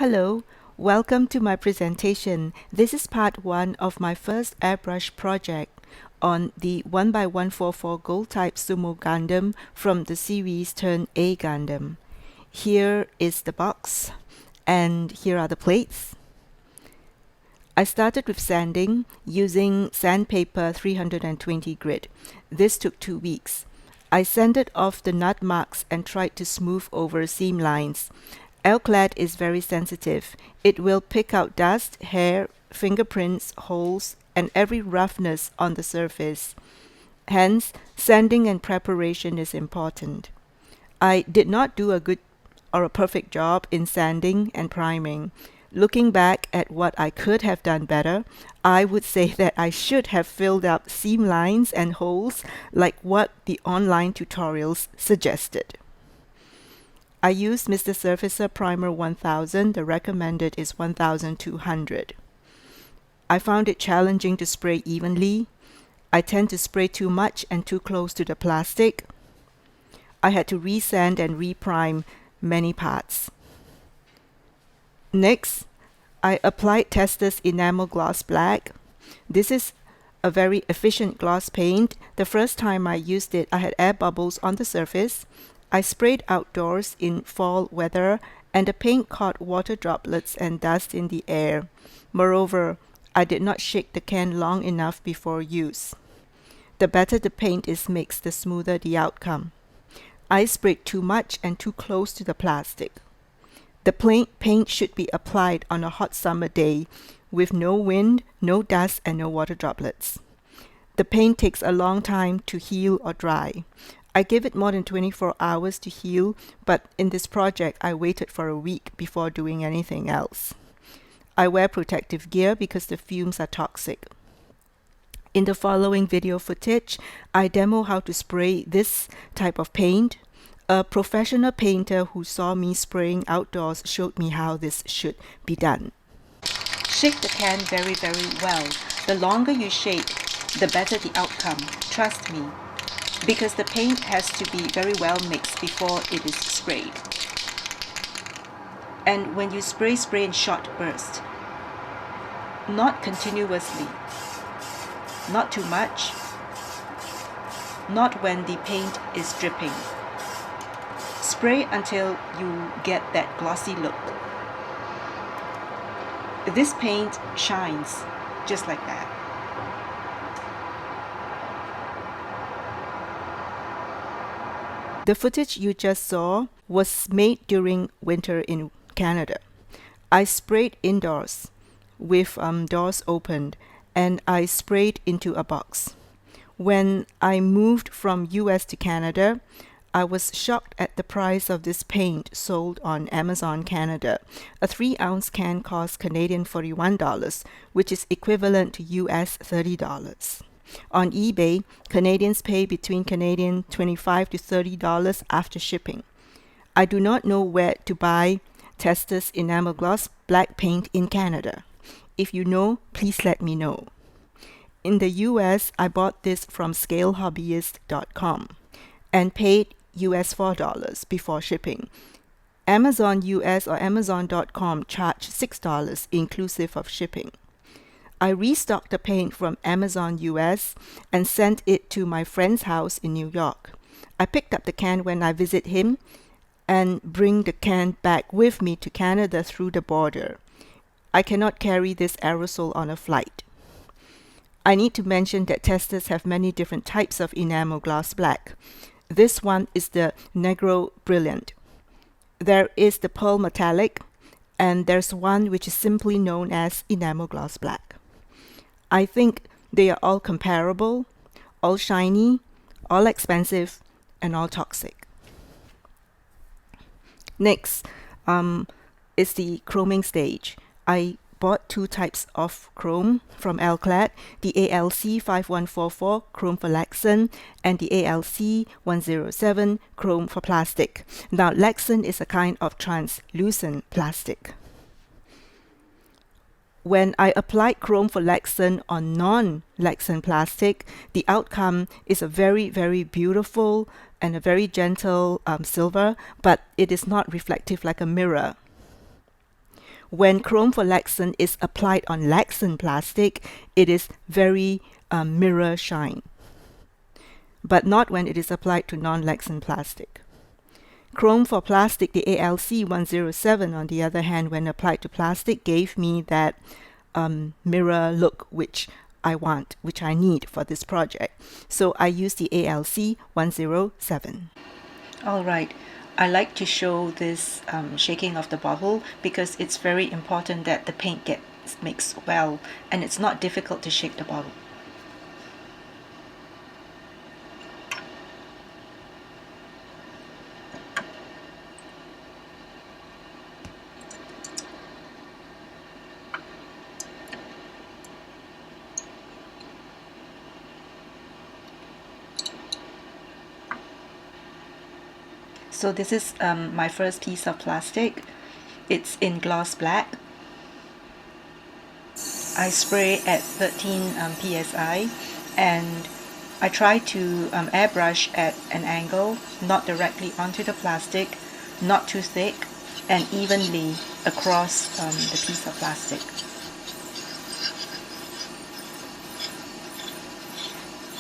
Hello, welcome to my presentation. This is part 1 of my first airbrush project on the 1x144 gold type Sumo Gundam from the series Turn A Gundam. Here is the box and here are the plates. I started with sanding using sandpaper 320 grit. This took 2 weeks. I sanded off the nut marks and tried to smooth over seam lines. Alclad is very sensitive. It will pick out dust, hair, fingerprints, holes, and every roughness on the surface. Hence, sanding and preparation is important. I did not do a good or a perfect job in sanding and priming. Looking back at what I could have done better, I would say that I should have filled up seam lines and holes like what the online tutorials suggested. I used Mr. Surfacer Primer 1000. The recommended is 1200. I found it challenging to spray evenly. I tend to spray too much and too close to the plastic. I had to resand and reprime many parts. Next, I applied Testor's Enamel Gloss Black. This is a very efficient gloss paint. The first time I used it, I had air bubbles on the surface. I sprayed outdoors in fall weather and the paint caught water droplets and dust in the air. Moreover, I did not shake the can long enough before use. The better the paint is mixed, the smoother the outcome. I sprayed too much and too close to the plastic. The paint should be applied on a hot summer day with no wind, no dust, and no water droplets. The paint takes a long time to heal or dry. I give it more than 24 hours to heal, but in this project I waited for a week before doing anything else. I wear protective gear because the fumes are toxic. In the following video footage, I demo how to spray this type of paint. A professional painter who saw me spraying outdoors showed me how this should be done. Shake the can very well. The longer you shake, the better the outcome. Trust me. Because the paint has to be very well mixed before it is sprayed. And when you spray in short bursts. Not continuously. Not too much. Not when the paint is dripping. Spray until you get that glossy look. This paint shines just like that. The footage you just saw was made during winter in Canada. I sprayed indoors with doors opened and I sprayed into a box. When I moved from US to Canada, I was shocked at the price of this paint sold on Amazon Canada. A 3-ounce can cost Canadian $41, which is equivalent to US $30. On eBay, Canadians pay between Canadian $25 to $30 after shipping. I do not know where to buy Testor's Enamel Gloss Black paint in Canada. If you know, please let me know. In the US, I bought this from scalehobbyist.com and paid US $4 before shipping. Amazon US or Amazon.com charge $6 inclusive of shipping. I restocked the paint from Amazon US and sent it to my friend's house in New York. I picked up the can when I visit him and bring the can back with me to Canada through the border. I cannot carry this aerosol on a flight. I need to mention that testers have many different types of enamel gloss black. This one is the Negro Brilliant. There is the Pearl Metallic, and there's one which is simply known as Enamel Gloss Black. I think they are all comparable, all shiny, all expensive, and all toxic. Next is the chroming stage. I bought 2 types of chrome from Alclad, the ALC 5144 chrome for Lexan and the ALC 107 chrome for plastic. Now Lexan is a kind of translucent plastic. When I applied chrome for Lexan on non-Lexan plastic, the outcome is a very beautiful and a very gentle silver, but it is not reflective like a mirror. When chrome for Lexan is applied on Lexan plastic, it is very mirror shine, but not when it is applied to non-Lexan plastic. Chrome for plastic, the ALC 107, on the other hand, when applied to plastic, gave me that mirror look which I want, which I need for this project. So I use the ALC 107. Alright, I like to show this shaking of the bottle because it's very important that the paint gets mixed well, and it's not difficult to shake the bottle. So this is my first piece of plastic. It's in gloss black. I spray at 13 psi, and I try to airbrush at an angle, not directly onto the plastic, not too thick, and evenly across the piece of plastic.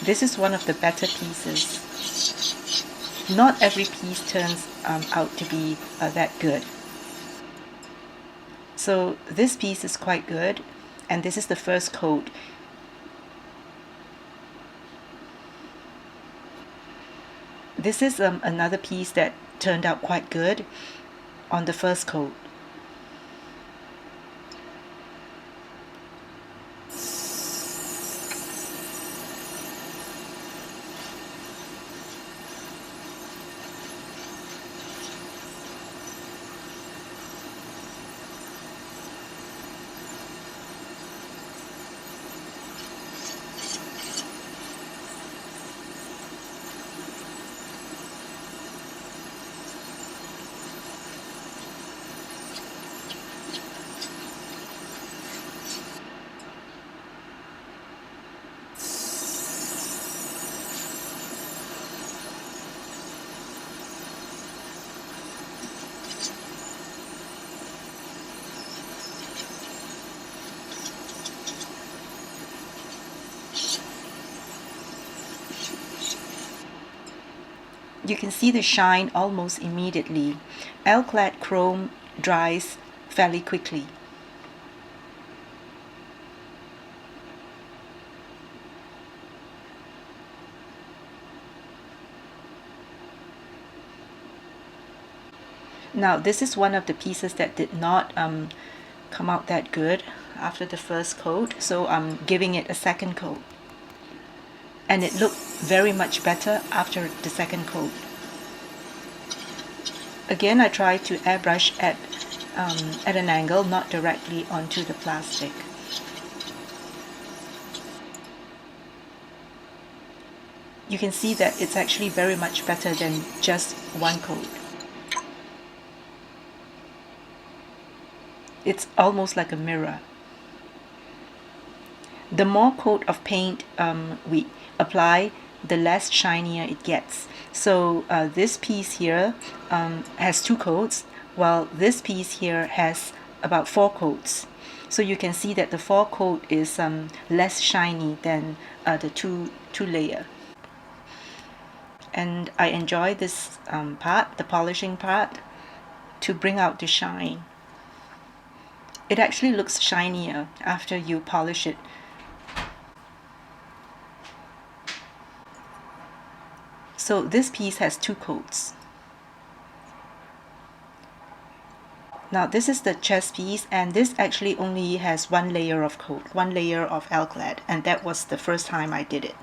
This is one of the better pieces. Not every piece turns out to be that good. So this piece is quite good, and this is the first coat. This is another piece that turned out quite good on the first coat. You can see the shine almost immediately. Alclad chrome dries fairly quickly. Now this is one of the pieces that did not come out that good after the first coat, so I'm giving it a second coat. And it looked very much better after the second coat. Again, I try to airbrush at an angle, not directly onto the plastic. You can see that it's actually very much better than just one coat. It's almost like a mirror. The more coat of paint we apply, the less shinier it gets. So this piece here has 2 coats, while this piece here has about 4 coats. So you can see that the 4 coat is less shiny than the two layer. And I enjoy this part, the polishing part, to bring out the shine. It actually looks shinier after you polish it. So this piece has 2 coats. Now this is the chest piece, and this actually only has 1 layer of coat, 1 layer of Alclad, and that was the first time I did it.